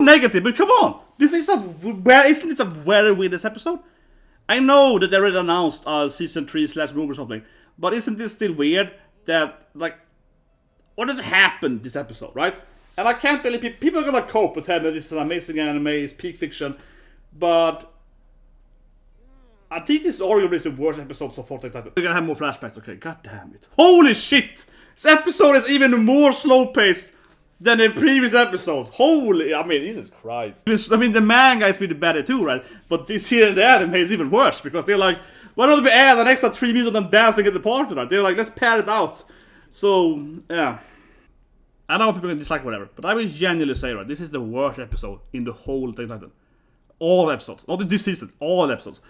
negative, but come on! Isn't this a very weird episode? I know that they already announced season 3/movie or something, but isn't this still weird that, like, what has happened this episode, right? And I can't believe people are gonna cope with having this is an amazing anime, it's peak fiction, but I think this is arguably the worst episode so far. We're gonna have more flashbacks, okay? God damn it. Holy shit! This episode is even more slow-paced than the previous episode. Holy, I mean, Jesus Christ. I mean, the manga is pretty better too, right? But this here in the anime is even worse, because they're like, why don't we add an extra 3 minutes of them dancing at the party, right? They're like, let's pad it out. So, yeah. I know people can dislike whatever, but I will genuinely say, right, this is the worst episode in the whole thing. All episodes. Not in this season, all episodes.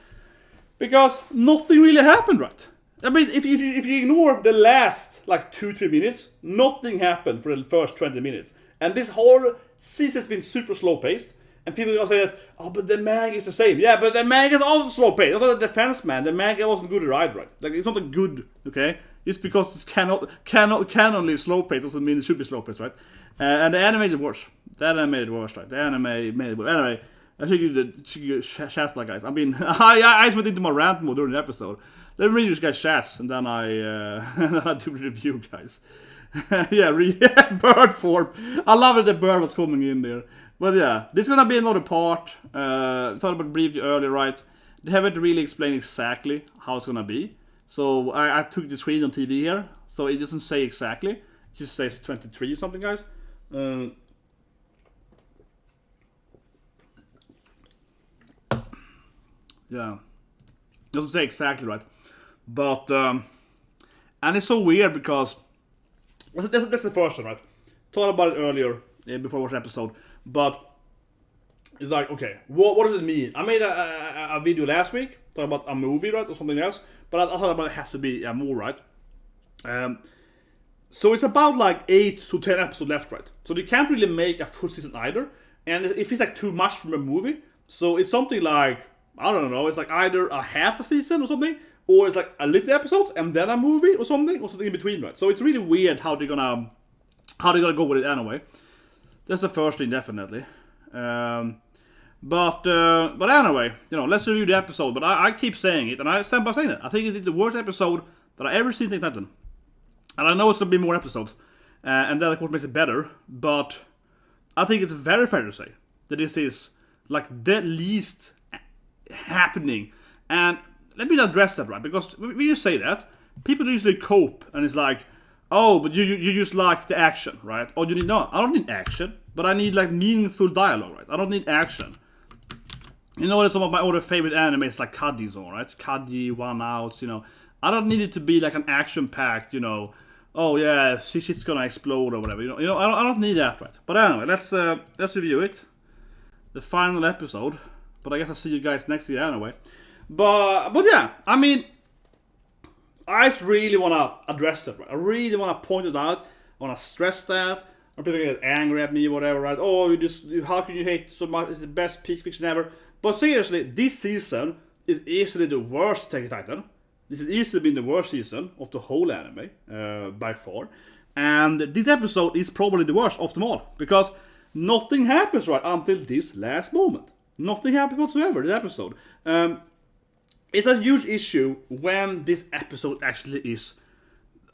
Because nothing really happened, right? I mean, if you ignore the last, like, 2-3 minutes, nothing happened for the first 20 minutes. And this whole season has been super slow-paced. And people are gonna say that, oh, but the manga is the same. Yeah, but the manga is also slow-paced. That's not the defense, man. The manga wasn't good to ride, right? Like, it's not a good, okay? Just because it's canonly slow-paced doesn't mean it should be slow-paced, right? And the anime made it worse. The anime made it worse, right? The anime made it worse. Anyway, I think you chats like guys. I mean, I just went into my rant mode during the episode. Let me read this guy's chats, and then I do the review, guys. Yeah, bird form. I love that the bird was coming in there. But yeah, this is gonna be another part. Talked about briefly earlier, right? They haven't really explained exactly how it's gonna be. So I took the screen on TV here, so it doesn't say exactly. It just says 23 or something, guys. Yeah, it doesn't say exactly, right? But and it's so weird because that's the first one, right? Talked about it earlier before I watched the episode, but it's like, okay, what does it mean? I made a video last week talking about a movie, right, or something else, but I thought about it has to be more, right? So it's about like 8 to 10 episodes left, right? So they can't really make a full season either, and it feels like too much from a movie. So it's something like, I don't know, it's like either a half a season or something, or it's like a little episode and then a movie or something in between, right? So it's really weird how they're gonna go with it anyway. That's the first thing, definitely. But anyway, you know, let's review the episode. But I keep saying it, and I stand by saying it. I think it is the worst episode that I ever seen in Titan. And I know it's gonna be more episodes, and that of course makes it better. But I think it's very fair to say that this is like the least happening. And let me address that, right? Because when you say that, people usually cope, and it's like, oh, but you just like the action, right? Or you need not. I don't need action, but I need like meaningful dialogue, right? I don't need action. You know, some of my other favorite animes like Kaji, so right? Kaji, One Out, you know. I don't need it to be like an action-packed, you know. Oh yeah, shit's gonna explode or whatever. You know. I don't need that, right? But anyway, let's review it. The final episode. But I guess I'll see you guys next year anyway. But yeah, I mean, I just really want to address that, right? I really want to point it out. I want to stress that. Or people get angry at me or whatever, right? Oh, how can you hate so much? It's the best peak fiction ever. But seriously, this season is easily the worst Attack on Titan. This has easily been the worst season of the whole anime, by far. And this episode is probably the worst of them all. Because nothing happens, right, until this last moment. Nothing happens whatsoever in the episode. It's a huge issue when this episode actually is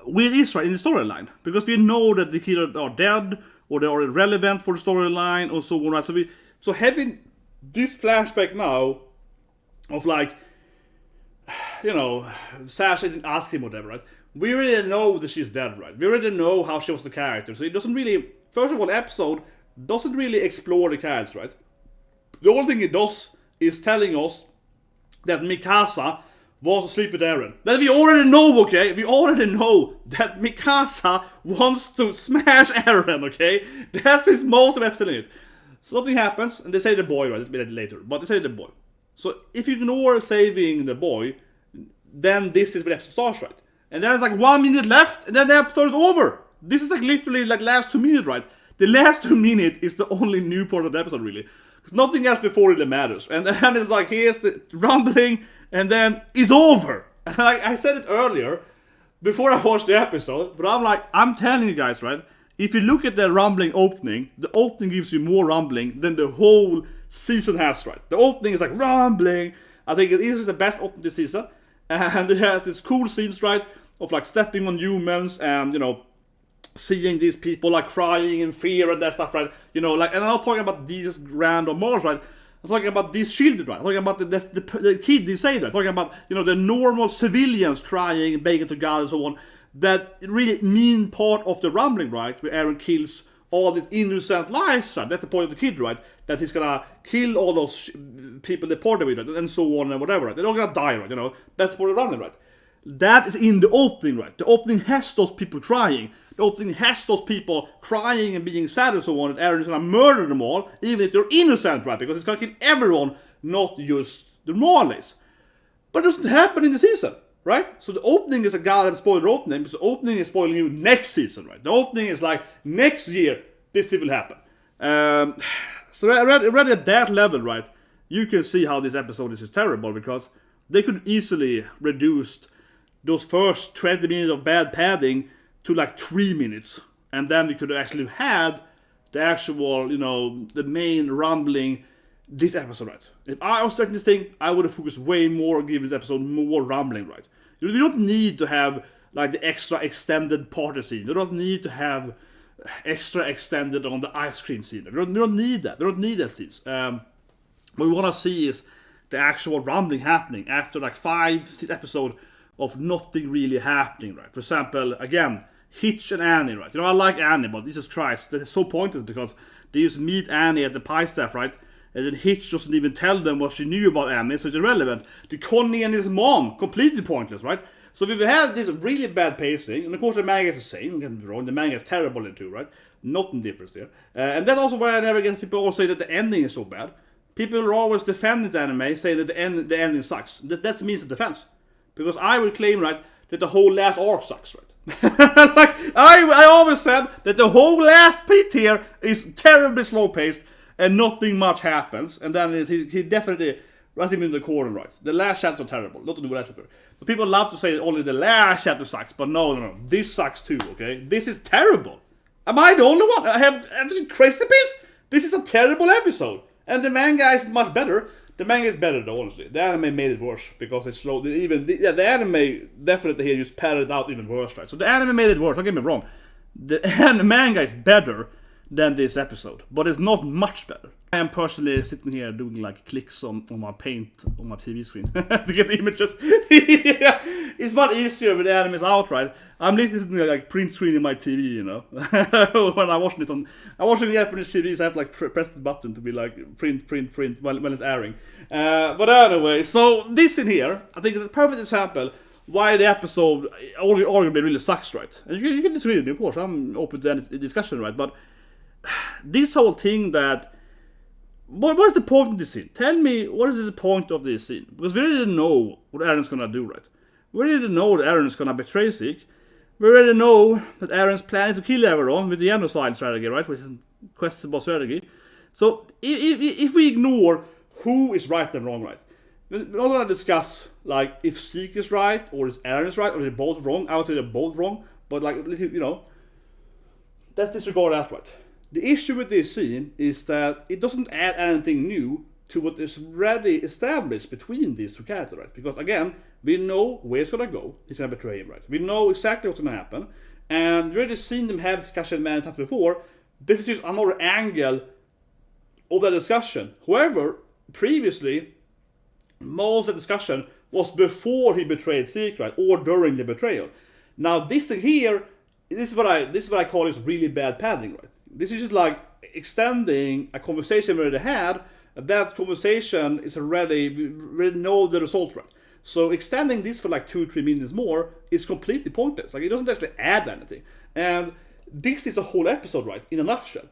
where it is, right, in the storyline. Because we know that the kids are dead, or they are irrelevant for the storyline, or so on, right? So having this flashback now of like, you know, Sasha didn't ask him whatever, right? We already know that she's dead, right? We already know how she was the character. So it doesn't really, first of all, the episode doesn't really explore the characters, right? The only thing it does is telling us that Mikasa wants to sleep with Eren. That we already know, okay? We already know that Mikasa wants to smash Eren, okay? That's his most of episode in it. So nothing happens, and they say the boy, right? It's a bit later, but they say the boy. So if you ignore saving the boy, then this is where the episode starts, right? And there's like 1 minute left, and then the episode is over. This is like literally like last 2 minutes, right? The last 2 minutes is the only new part of the episode, really. Nothing else before really matters. And then it's like, here's the rumbling, and then it's over. And I said it earlier, before I watched the episode, but I'm telling you guys, right? if you look at the rumbling opening, the opening gives you more rumbling than the whole season has, right? The opening is like rumbling. I think it is the best opening this season. And it has this cool scenes, right? Of like stepping on humans and, you know, seeing these people like crying in fear and that stuff, right? You know, like, and I'm not talking about these random Mars, right? I'm talking about these children, right? I'm talking about the kid inside, right? I'm talking about, you know, the normal civilians crying and begging to God and so on. That really mean part of the rumbling, right? Where Eren kills all these innocent lives, right? That's the point of the kid, right? That he's gonna kill all those people they parted with, right? And so on and whatever, right? They're not gonna die, right? You know, that's the point of the rumbling, right? That is in the opening, right? The opening has those people crying. The opening has those people crying and being sad and so on, and Eren is gonna murder them all, even if they're innocent, right? Because he's gonna kill everyone, not just the Marleys. But it doesn't happen in the season, right? So the opening is a goddamn spoiler opening, because the opening is spoiling you next season, right? The opening is like, next year, this thing will happen. So already at that level, right, you can see how this episode is terrible, because they could easily reduce those first 20 minutes of bad padding to like 3 minutes, and then we could have actually had the actual, you know, the main rumbling this episode, right? If I was starting this thing, I would have focused way more on giving this episode more rumbling, right? You don't need to have like the extra extended party scene. You don't need to have extra extended on the ice cream scene. You don't need that. You don't need that scenes. What we want to see is the actual rumbling happening after like 5-6 episodes of nothing really happening, right? For example, again, Hitch and Annie, right? You know, I like Annie, but Jesus Christ, that is so pointless, because they just meet Annie at the pie staff, right? And then Hitch doesn't even tell them what she knew about Annie, so it's irrelevant. The Connie and his mom, completely pointless, right? So we've had this really bad pacing, and of course the manga is the same, don't get me wrong, the manga is terrible in too, right? Nothing difference there. And that's also why I never get people always say that the ending is so bad. People are always defending the anime, saying that the ending sucks. That means the defense. Because I would claim, right, that the whole last arc sucks, right? Like, I always said that the whole last bit here is terribly slow-paced and nothing much happens. And then he definitely runs him in the corner, right? The last chapter are terrible, not to do with that chapter. But people love to say that only the last chapter sucks, but no, this sucks too, okay? This is terrible. Am I the only one? I have crazy piece? This is a terrible episode. And the manga is much better. The manga is better though, honestly. The anime made it worse because it's slow. The anime definitely here just padded it out even worse, right? So the anime made it worse. Don't get me wrong. The manga is better than this episode, but it's not much better. I am personally sitting here doing like clicks on my paint on my TV screen to get the images. Yeah, it's much easier with the animes out, right? I'm literally sitting there like print screening my TV, you know. When I'm watching the Japanese TVs, I have to like press the button to be like print when it's airing. But anyway, so this in here, I think is a perfect example why the episode arguably really sucks, right? And you can disagree with me, of course. I'm open to any discussion, right? But this whole thing that what is the point of this scene? Tell me, what is the point of this scene? Because we already know what Eren's gonna do, right? We already know that Eren's gonna betray Zeke. We already know that Eren's plan is to kill everyone with the genocide strategy, right? Which is a questionable strategy. So if we ignore who is right and wrong, right? We're not gonna discuss like if Zeke is right or if Eren is right or they're both wrong. I would say they're both wrong, but like, you know, let's disregard that, right? The issue with this scene is that it doesn't add anything new to what is already established between these two characters, right? Because again, we know where it's gonna go. He's gonna betray him, right? We know exactly what's gonna happen, and we've already seen them have discussion many times before. This is just another angle of that discussion. However, previously, most of the discussion was before he betrayed Zeke, right? Or during the betrayal. Now, this thing here, this is what I call is really bad padding, right? This is just like extending a conversation we already had. That conversation is already, we know the result, right? So extending this for like 2-3 minutes more is completely pointless. Like, it doesn't actually add anything. And this is a whole episode, right? In a nutshell.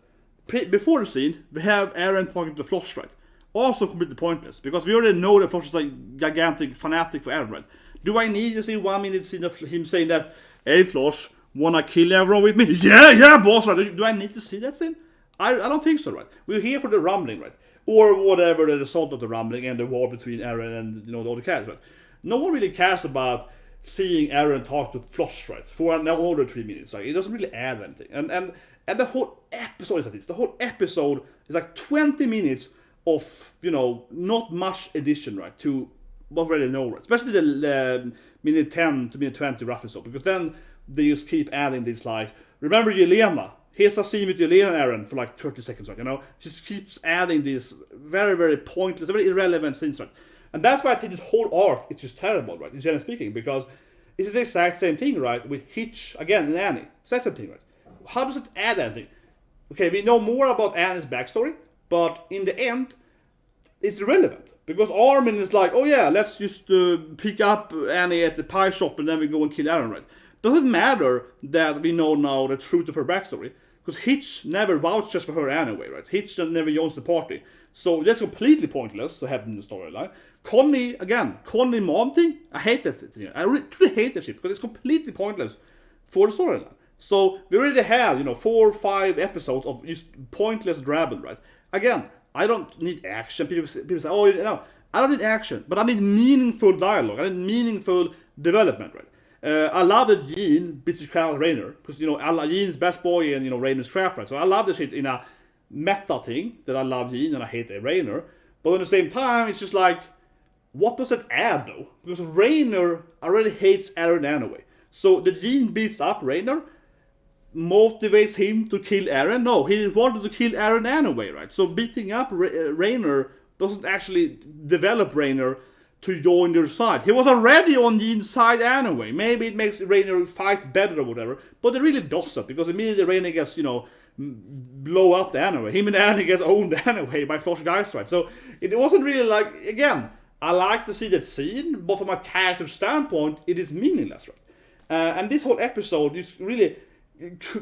Before the scene, we have Eren talking to Floss, right? Also completely pointless, because we already know that Floss is like gigantic fanatic for Eren, right? Do I need to see 1 minute scene of him saying that, hey Floss, wanna kill everyone with me? Yeah, boss, right? Do I need to see that scene? I don't think so, right? We're here for the rumbling, right? Or whatever the result of the rumbling and the war between Eren and, you know, the other characters, right? No one really cares about seeing Eren talk to Floss, right? For another 3 minutes. Like, it doesn't really add anything. And And the whole episode is like this. The whole episode is like 20 minutes of, not much addition, right, to what we already know, right? Especially the minute 10 to minute 20 roughly so, because then they just keep adding this, like, remember Yelena? Here's a scene with Yelena and Eren for like 30 seconds, right, Just keeps adding these very, very pointless, very irrelevant scenes, right? And that's why I think this whole arc is just terrible, right, in general speaking, because it's the exact same thing, right, with Hitch, again, and Annie. It's the same thing, right? How does it add anything? Okay, we know more about Annie's backstory, but in the end, it's irrelevant. Because Armin is like, oh yeah, let's just pick up Annie at the pie shop and then we go and kill Eren, right? Doesn't matter that we know now the truth of her backstory. Because Hitch never vouches for her anyway, right? Hitch never joins the party. So that's completely pointless to have in the storyline. Connie mom thing, I hate that thing. I really hate that shit because it's completely pointless for the storyline. So we already have, 4 or 5 episodes of just pointless drabble, right? Again, I don't need action. People say, oh, no, I don't need action, but I need meaningful dialogue. I need meaningful development, right? I love that Jean beats his crown Rainer, because, Jean's best boy and, Rainer's trap, right? So I love the shit in a meta thing, that I love Jean and I hate Rainer. But at the same time, it's just like, what does it add, though? Because Rainer already hates Eren anyway. So the Jean beats up Rainer, motivates him to kill Eren? No, he wanted to kill Eren anyway, right? So beating up Rainer doesn't actually develop Rainer to join their side. He was already on Jean's side anyway. Maybe it makes Rainer fight better or whatever, but it really doesn't, because immediately Rainer gets, blow up anyway. Him and Annie gets owned anyway by Frost Geist, right? So it wasn't really like, again, I like to see that scene, but from a character standpoint, it is meaningless, right? And this whole episode is really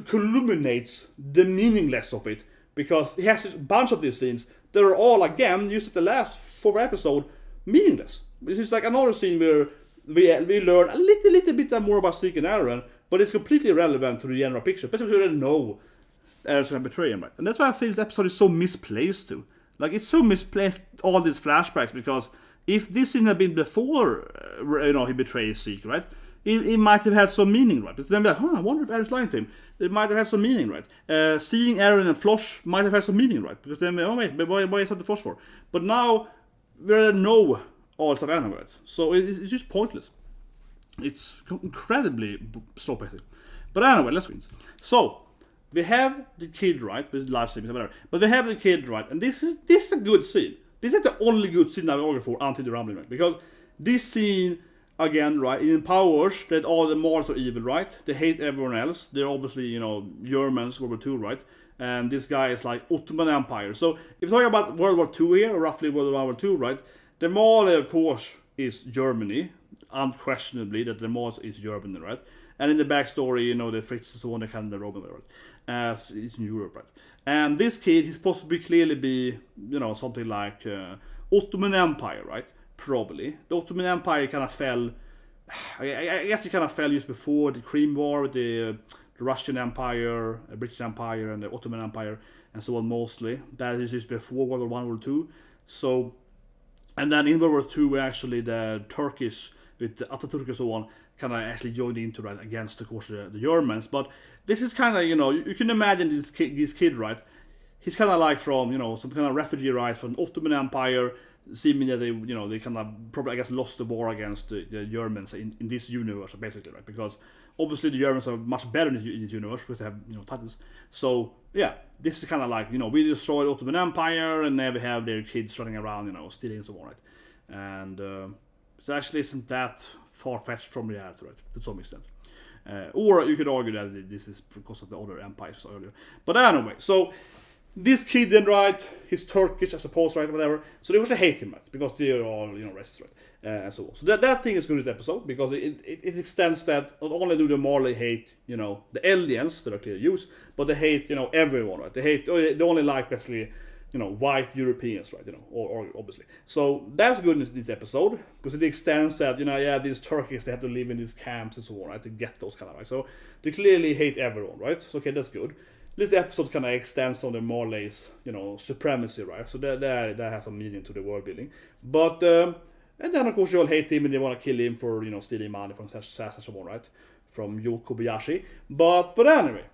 culminates the meaningless of it, because he has a bunch of these scenes that are all, again, used at the last 4 episodes, meaningless. This is like another scene where we learn a little bit more about Zeke and Eren, but it's completely irrelevant to the general picture, especially if you already know Eren's gonna betray him, right? And that's why I feel this episode is so misplaced too. Like, it's so misplaced, all these flashbacks, because if this scene had been before, he betrays Zeke, right? It might have had some meaning, right? But then be like, I wonder if Eren's lying to him. It might have had some meaning, right? Seeing Eren and Flosh might have had some meaning, right? Because then, but why is that the Flosh for? But now, we already know all stuff anyway, right? So it's just pointless. It's incredibly slow paced. But anyway, let's go. So, we have the kid, right? With live streaming, whatever. But we have the kid, right? And this is a good scene. This is the only good scene I've argued for until the rumbling, right? Because this scene, again, right, it empowers that all the Mars are evil, right? They hate everyone else. They're obviously, Germans, World War II, right? And this guy is like Ottoman Empire. So if you're talking about World War II here, or roughly World War II, right? The Mali, of course, is Germany. Unquestionably, that the Mars is Germany, right? And in the backstory, the Fritz and so on, they kind of the Roman, right? It's in Europe, right? And this kid, he's supposed to be clearly be, something like Ottoman Empire, right? Probably. The Ottoman Empire kind of fell, I guess it kind of fell just before the Crimean War, the Russian Empire, the British Empire, and the Ottoman Empire, and so on mostly. That is just before World War I, World War II. So, and then in World War II, actually, the Turkish, with the Ataturk and so on, kind of actually joined into that against, of course, the Germans. But this is kind of, you can imagine this kid, right? He's kind of like from, some kind of refugee, right, from the Ottoman Empire, seeming that they kind of probably, I guess, lost the war against the Germans in this universe, basically, right? Because obviously the Germans are much better in this universe because they have, titles. So, yeah, this is kind of like, we destroyed the Ottoman Empire, and now we have their kids running around, stealing and so on, right? And it actually isn't that far-fetched from reality, right, to some extent. Or you could argue that this is because of the other empires earlier. But anyway, so this kid then, right, he's Turkish, I suppose, right, whatever. So they also hate him, right, because they're all, racists, right, and so on. So that thing is good in this episode, because it extends that not only do the Marley hate, the aliens that are clearly used, but they hate, everyone, right. They only like, basically, white Europeans, right, or obviously. So that's good in this episode, because it extends that, these Turkish, they have to live in these camps and so on, right, to get those kind of, right. So they clearly hate everyone, right. So, okay, that's good. This episode kind of extends on the Marley's, supremacy, right? So that has some meaning to the world building. But, and then of course you all hate him and they want to kill him for, stealing money from Sasha and so on, right? From Kobayashi. But anyway.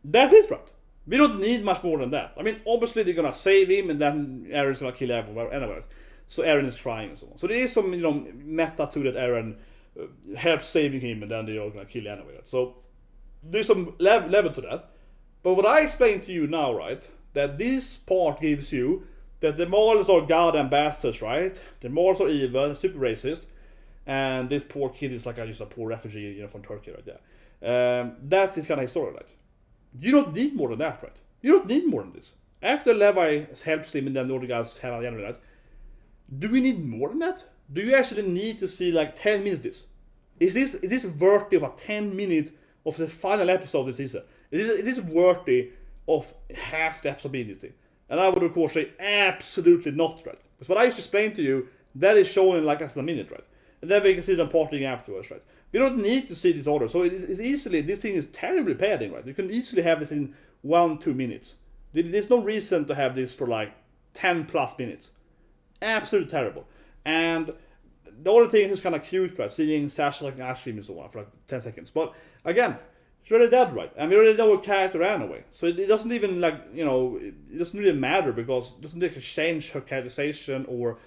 That's it, right? We don't need much more than that. I mean, obviously they're gonna save him, and then Eren's gonna kill everyone anyway. So Eren is trying and so on. So there is some, meta to that. Eren helps saving him, and then they're all gonna kill anyway. So there's some level to that. But what I explained to you now, right, that this part gives you that the Marls are goddamn bastards, right? The Marls are evil, super racist, and this poor kid is like just a poor refugee, from Turkey, right there. That's this kind of story, right? You don't need more than that, right? You don't need more than this. After Levi helps him, and then the other guys have at the end of that, do we need more than that? Do you actually need to see like 10 minutes of this? Is this worthy of a 10 minute of the final episode of the season? It is worthy of half the episode being this thing. And I would of course say absolutely not, right? Because what I used to explain to you, that is shown in like less than a minute, right? And then we can see them parting afterwards, right? We don't need to see this order. So it's easily, this thing is terribly padding, right? You can easily have this in 1-2 minutes. There's no reason to have this for like 10 plus minutes. Absolutely terrible. And the other thing is kind of cute, right? Seeing Sasha like an ice cream and so on for like 10 seconds. But again, she's already dead, right? And we already know her character anyway. So it doesn't even it doesn't really matter, because it doesn't actually change her characterization or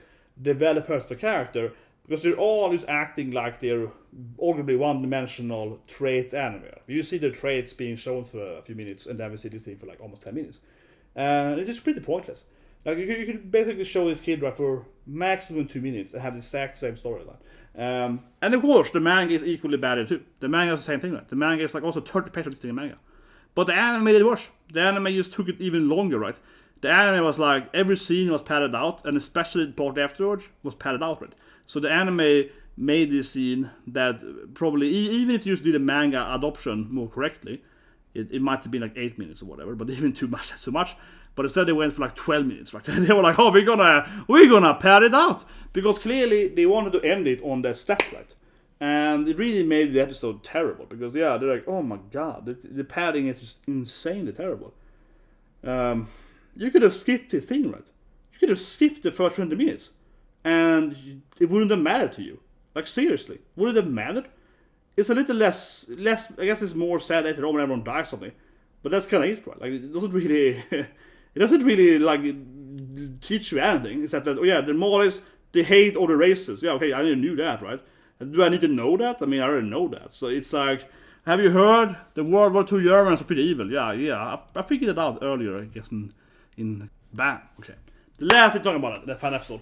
develop her as a character, because they're all just acting like they're arguably one-dimensional traits anyway. You see the traits being shown for a few minutes, and then we see this thing for like almost 10 minutes. And it's just pretty pointless. Like you could basically show this kid, right, for maximum 2 minutes and have the exact same storyline. And of course, the manga is equally bad too. The manga is the same thing, right? The manga is like also 30 pages in manga. But the anime made it worse. The anime just took it even longer, right? The anime was like, every scene was padded out, and especially the part afterwards was padded out, right? So the anime made this scene that probably, even if you just did a manga adoption more correctly, it might have been like 8 minutes or whatever, but even too much. But instead they went for like 12 minutes, right? They were like, oh, we're gonna pad it out, because clearly they wanted to end it on that step, right? And it really made the episode terrible, because they're like, oh my god, the padding is just insanely terrible. You could have skipped this thing, right? You could have skipped the first 20 minutes, and it wouldn't have mattered to you. Like seriously, would it have mattered? It's a little less. I guess it's more sad later on when everyone dies something, but that's kind of it, right? Like it doesn't really like teach you anything, except that the Marlies, they hate all the races. Yeah, okay, I didn't knew that, right? Do I need to know that? I mean, I already know that. So it's like, have you heard the World War II Germans are pretty evil? Yeah. I figured it out earlier, I guess, in bam. Okay. The last thing talking about it, the final episode.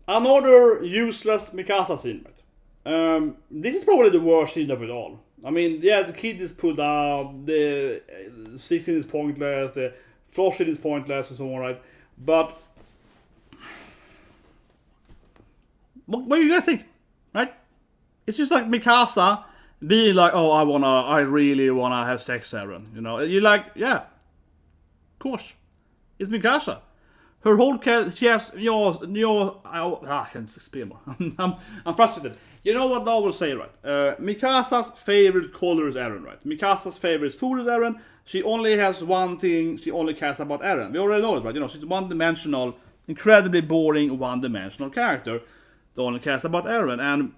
Another useless Mikasa scene, right? This is probably the worst scene of it all. I mean, the kid is pulled out, the 16 is pointless, the flushing is pointless, and so on, right? But what do you guys think, right? It's just like Mikasa being like, oh, I really wanna have sex, Eren. You're like, yeah, of course, it's Mikasa. Her whole character, she has, I can't speak more. I'm frustrated. You know what I will say, right? Mikasa's favorite color is Eren, right? Mikasa's favorite food is Eren. She only has one thing, she only cares about Eren. We already know this, right? She's one-dimensional, incredibly boring one-dimensional character that only cares about Eren. And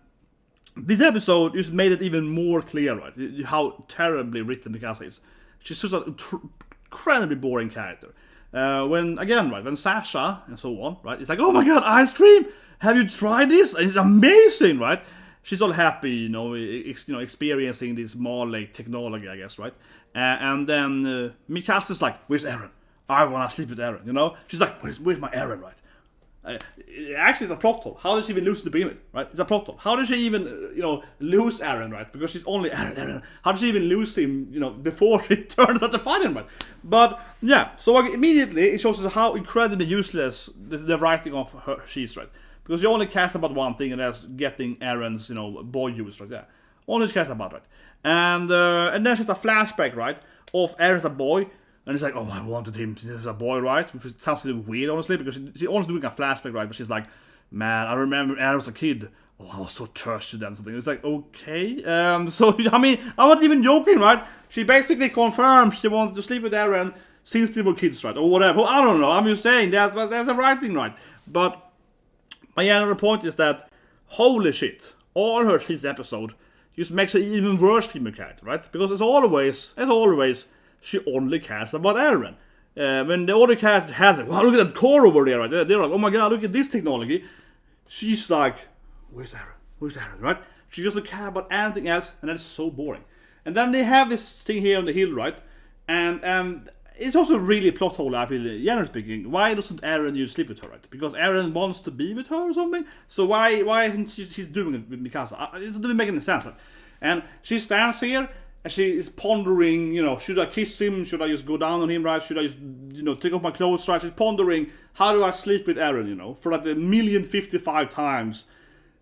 this episode just made it even more clear, right? How terribly written Mikasa is. She's such an incredibly boring character. When Sasha and so on, right? It's like, oh my god, ice cream! Have you tried this? It's amazing, right? She's all happy, experiencing this Marley technology, I guess, right? And then Mikasa's like, where's Eren? I wanna sleep with Eren, She's like, where's my Eren, right? Actually, it's a plot hole. How does she even lose the beam? Right? It's a plot hole. How does she even, lose Eren, right? Because she's only Eren. How does she even lose him, before she turns out to find him, right? But yeah, so immediately it shows us how incredibly useless the writing of her she's, right? Because she only cares about one thing, and that's getting Eren's, boy use, right? Yeah, only she cares about, right? And then she's a flashback, right, of Eren's a boy. And it's like, oh, I wanted him since he was a boy, right? Which sounds a little weird, honestly, because she's always doing a flashback, right? But she's like, man, I remember Eren was a kid. Oh, I was so thirsty then, something. It's like, okay. So, I mean, I'm not even joking, right? She basically confirmed she wanted to sleep with Eren since they were kids, right? Or whatever. Well, I don't know. I'm just saying, that's a writing, right? But my other point is that, holy shit, all her this episode just makes her even worse female character, right? Because as always, she only cares about Eren. When the other character has it, wow, look at that core over there, right? They're like, oh my god, look at this technology. She's like, where's Eren? Where's Eren, right? She doesn't care about anything else, and that's so boring. And then they have this thing here on the hill, right? And it's also really a plot hole, I feel, generally speaking. Why doesn't Eren you sleep with her, right? Because Eren wants to be with her or something? So why isn't she's doing it with Mikasa? It doesn't make any sense, right? And she stands here, and she is pondering, should I kiss him? Should I just go down on him, right? Should I just, take off my clothes, right? She's pondering, how do I sleep with Eren, For like 1,055 times.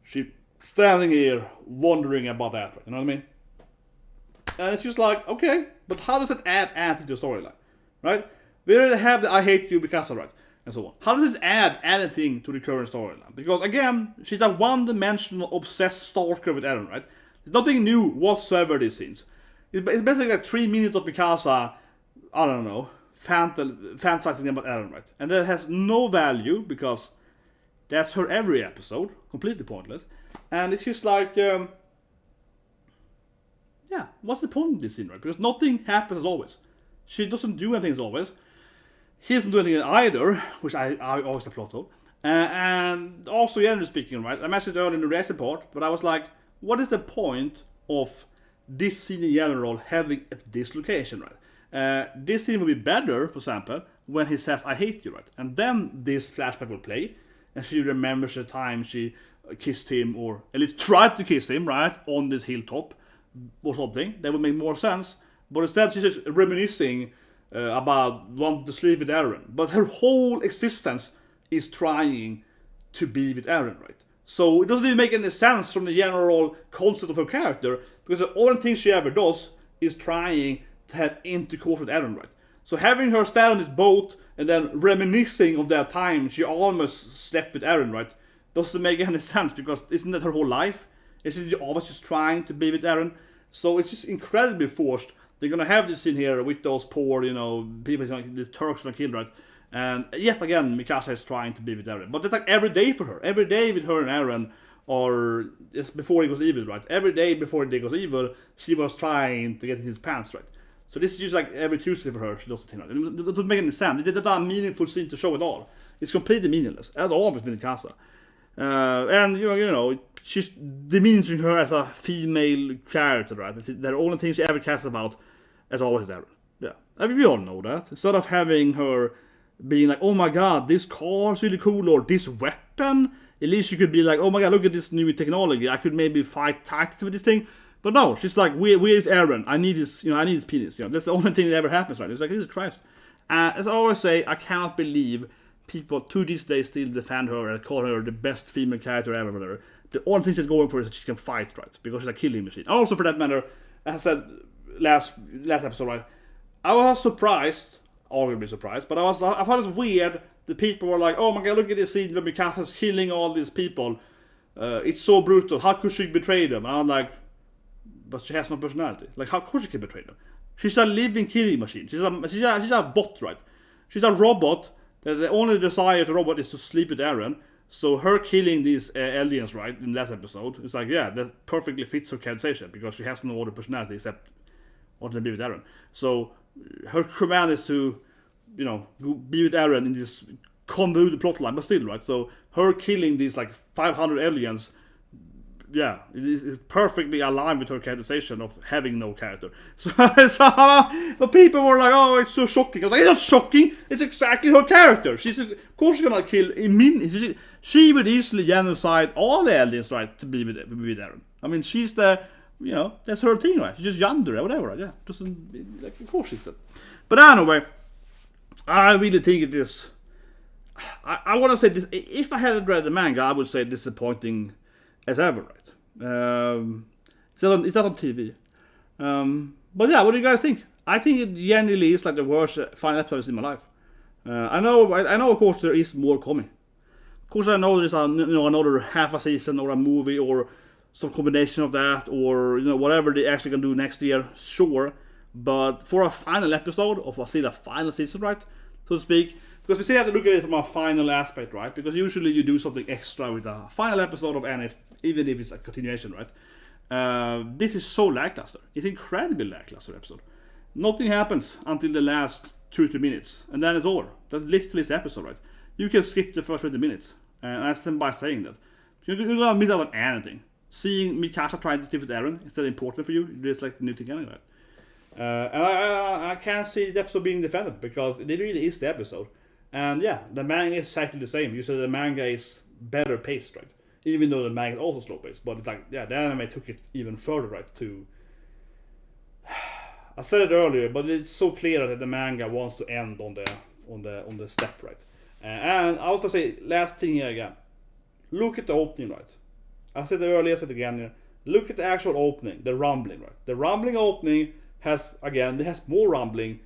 She's standing here, wondering about that, right? You know what I mean? And it's just like, okay, but how does that add anything to the storyline, right? We already have the I hate you Mikasa, right? And so on. How does it add anything to the current storyline? Because again, she's a one-dimensional obsessed stalker with Eren, right? There's nothing new whatsoever in these scenes. It's basically like 3 minutes of Mikasa, I don't know, fantasizing about Eren, right? And that has no value because that's her every episode, completely pointless. And it's just like, what's the point of this scene, right? Because nothing happens as always. She doesn't do anything as always. He doesn't do anything either, which I always applaud of. And also, generally speaking, right? I mentioned it earlier in the reaction part, but I was like, what is the point of this scene in general having at this location, right? This scene would be better, for example, when he says, I hate you, right? And then this flashback will play, and she remembers the time she kissed him, or at least tried to kiss him, right? On this hilltop, or something. That would make more sense. But instead, she's just reminiscing about wanting to sleep with Eren. But her whole existence is trying to be with Eren, right? So it doesn't even make any sense from the general concept of her character, because the only thing she ever does is trying to have intercourse with Eren, right? So having her stand on this boat and then reminiscing of that time she almost slept with Eren, right? Doesn't make any sense, because isn't that her whole life? Isn't she always just trying to be with Eren? So it's just incredibly forced. They're gonna have this scene here with those poor, people, the Turks gonna kill, right? And yet again, Mikasa is trying to be with Eren. But it's like every day for her. Every day with her and Eren, or it's before he goes evil, right? Every day before he goes evil, she was trying to get in his pants, right? So this is just like every Tuesday for her, she does the thing, right? It doesn't make any sense. It's not a meaningful scene to show at all. It's completely meaningless, as always with Mikasa. And, she's diminishing her as a female character, right? The only thing she ever cares about, as always, is Eren. Yeah. I mean, we all know that. Instead of having her being like, oh my god, this car's really cool, or this weapon, at least you could be like, oh my god, look at this new technology, I could maybe fight tactics with this thing. But no, she's like, where is Eren? I need his penis. That's the only thing that ever happens, right? It's like, Jesus Christ. As I always say, I cannot believe people to this day still defend her and call her the best female character ever. Whatever. The only thing she's going for is that she can fight, right? Because she's a killing machine. Also, for that matter, as I said last episode, right? I was surprised, arguably surprised, but I thought it was weird that people were like, oh my god, look at this scene where Mikasa's killing all these people. It's so brutal. How could she betray them? And I'm like, but she has no personality. Like, how could she betray them? She's a living killing machine. She's a bot, right? She's a robot. The only desire to robot is to sleep with Eren. So her killing these aliens, right, in the last episode, it's like, yeah, that perfectly fits her characterization, because she has no other personality except wanting to be with Eren. So her command is to, be with Eren in this convoluted plotline, but still, right? So her killing these like 500 aliens, yeah, it is perfectly aligned with her characterization of having no character. So but people were like, oh, it's so shocking. I was like, it's not shocking. It's exactly her character. Of course she's gonna kill. She would easily genocide all the aliens, right, to be with Eren. I mean, she's the, that's her thing, right? She's just yonder or whatever, right? Yeah, doesn't, like, of course she's that. But anyway, I really think it is. I want to say this. If I hadn't read the manga, I would say disappointing as ever, right? It's not on TV. But yeah, what do you guys think? I think it generally is like the worst final episode in my life. I know, of course, there is more coming. Of course, I know there's another half a season or a movie or some combination of that, or whatever they actually can do next year. Sure, but for a final episode of still a final season, right, so to speak. Because we still have to look at it from a final aspect, right? Because usually you do something extra with a final episode of any, even if it's a continuation, right? This is so lackluster. It's incredibly lackluster episode. Nothing happens until the last 2-3 minutes, and then it's over. That's literally the episode, right? You can skip the first 20 minutes, and I stand by saying that. You're gonna miss out on anything. Seeing Mikasa trying to defeat Eren is that important for you? It's like the new thing anyway. And I can't see the episode being defended because it really is the episode. And yeah, the manga is exactly the same. You said the manga is better paced, right? Even though the manga is also slow paced, but it's like, yeah, the anime took it even further, right? To I said it earlier, but it's so clear that the manga wants to end on the step, right? And I was gonna say last thing here again. Look at the opening, right? I said it earlier, I said it again here. Look at the actual opening, the rumbling, right? The rumbling opening has more rumbling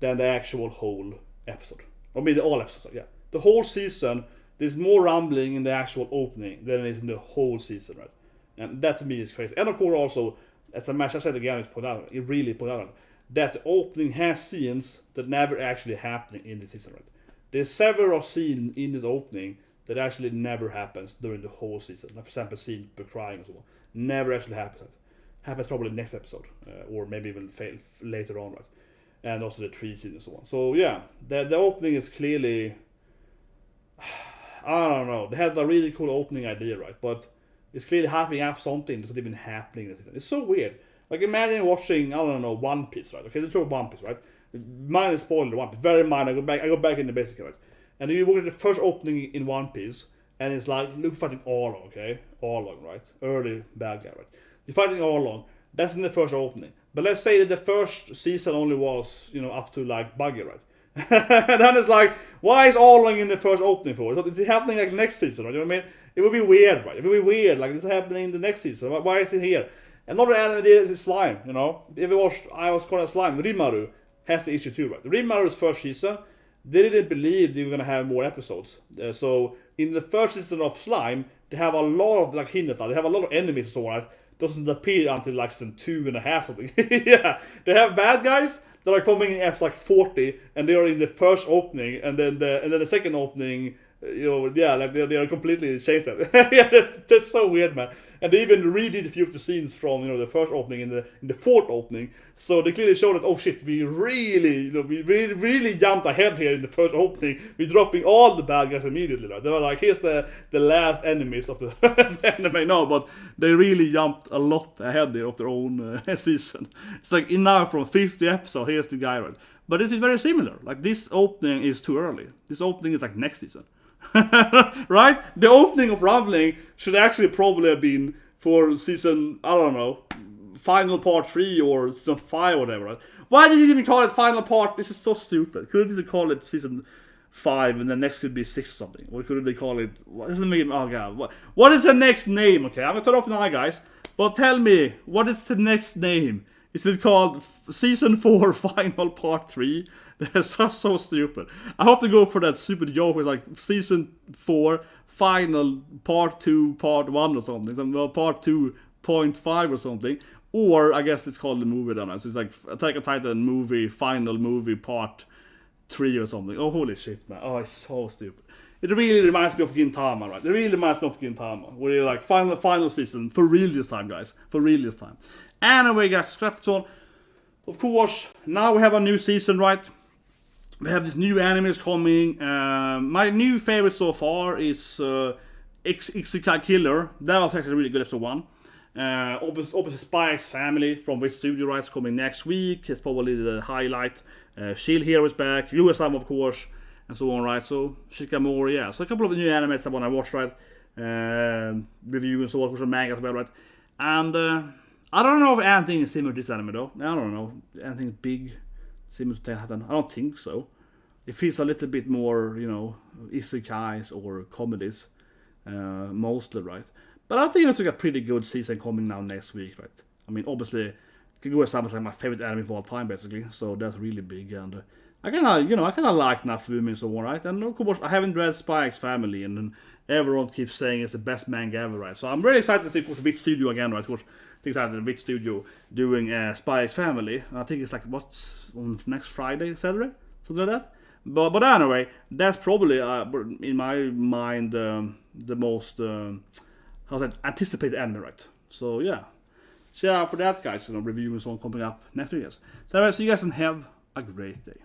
than the actual whole episode. I mean, all episodes, yeah. The whole season, there's more rumbling in the actual opening than there is in the whole season, right? And that to me is crazy. And of course, also, as I said again, it really put out that the opening has scenes that never actually happened in the season, right? There's several scenes in the opening that actually never happens during the whole season. Like for example, scene crying and so on. Never actually happens. Happens probably next episode, or maybe even later on, right? And also the tree scene and so on. So yeah, the opening is clearly, I don't know. They had a really cool opening idea, right? But it's clearly hyping up something that's not even happening in the season. It's so weird. Like imagine watching, I don't know, One Piece, right? Okay, let's talk One Piece, right? Minor spoiler, One Piece, very minor. I go back in the basic, right? And you look at the first opening in One Piece, and it's like, look, fighting Arlong, okay? Arlong, right? Early bad guy, right? You're fighting Arlong. That's in the first opening. But let's say that the first season only was, up to like Buggy, right? And then it's like, why is Arlong in the first opening for? It's happening like next season, right? You know what I mean? It would be weird, right? It would be weird, like it's happening in the next season. Why is it here? Another anime is Slime, If you watched I Was Calling Slime, Rimmaru has the issue too, right? Rimmaru's first season, they didn't believe they were going to have more episodes. So in the first season of Slime, they have a lot of like Hinata, they have a lot of enemies and so on. Doesn't appear until like season 2.5 something. Yeah, they have bad guys that are coming in episode like 40, and they are in the first opening, and then the second opening, like they are completely changed that. Yeah, that's so weird, man. And they even redid a few of the scenes from the first opening in the fourth opening. So they clearly showed that, oh shit, we really jumped ahead here in the first opening. We're dropping all the bad guys immediately. Right? They were like, here's the last enemies of the anime. No, but they really jumped a lot ahead there of their own season. It's like now from 50 episodes, here's the guy, right? But this is very similar. Like this opening is too early. This opening is like next season. Right? The opening of Rumbling should actually probably have been for season, I don't know, final part 3 or season 5 or whatever. Right? Why did you even call it final part? This is so stupid. Couldn't they call it season 5 and the next could be 6 or something? Or couldn't they call it, what is the name? Oh god, what is the next name? Okay, I'm gonna turn off now, guys. But tell me, what is the next name? Is it called season 4 final part 3? That's so stupid. I hope they go for that stupid joke with like season 4 final part 2 part 1 or something, part 2.5 or something, or I guess it's called the movie then. So it's like Attack on Titan movie final movie part 3 or something. Oh holy shit, man! Oh, it's so stupid. It really reminds me of Gintama, right? It really reminds me of Gintama, where you're like final season for real this time, guys, for real this time. Anyway, guys, strapped on. Of course, now we have a new season, right? We have these new animes coming. My new favorite so far is Isekai Killer. That was actually a really good episode 1. Obviously Spy X Family from Wit Studio Rights coming next week. It's probably the highlight. Shield Hero is back. USM, of course, and so on, right? So Shikamori, yeah. So a couple of the new animes that I want to watch, right? Review and so on, of course, manga as well, right? And I don't know if anything is similar to this anime though. I don't know anything big similar to Titan. I don't think so. It feels a little bit more, isekais or comedies, mostly, right? But I think it's like a pretty good season coming now next week, right? I mean, obviously, Kaguya-sama is like my favorite anime of all time, basically. So that's really big, and I kind of like Nafumi and so on, right? And of course, I haven't read Spy X Family, and then everyone keeps saying it's the best manga ever, right? So I'm really excited to see, of course, Wit Studio again, right? Of course, I think that Wit Studio doing Spy X Family, and I think it's like what's on next Friday, Saturday, something like that. But anyway, that's probably in my mind the most anticipated anime, right? So yeah, check out for that, guys. Review and so on coming up next week. So anyway, see you guys and have a great day.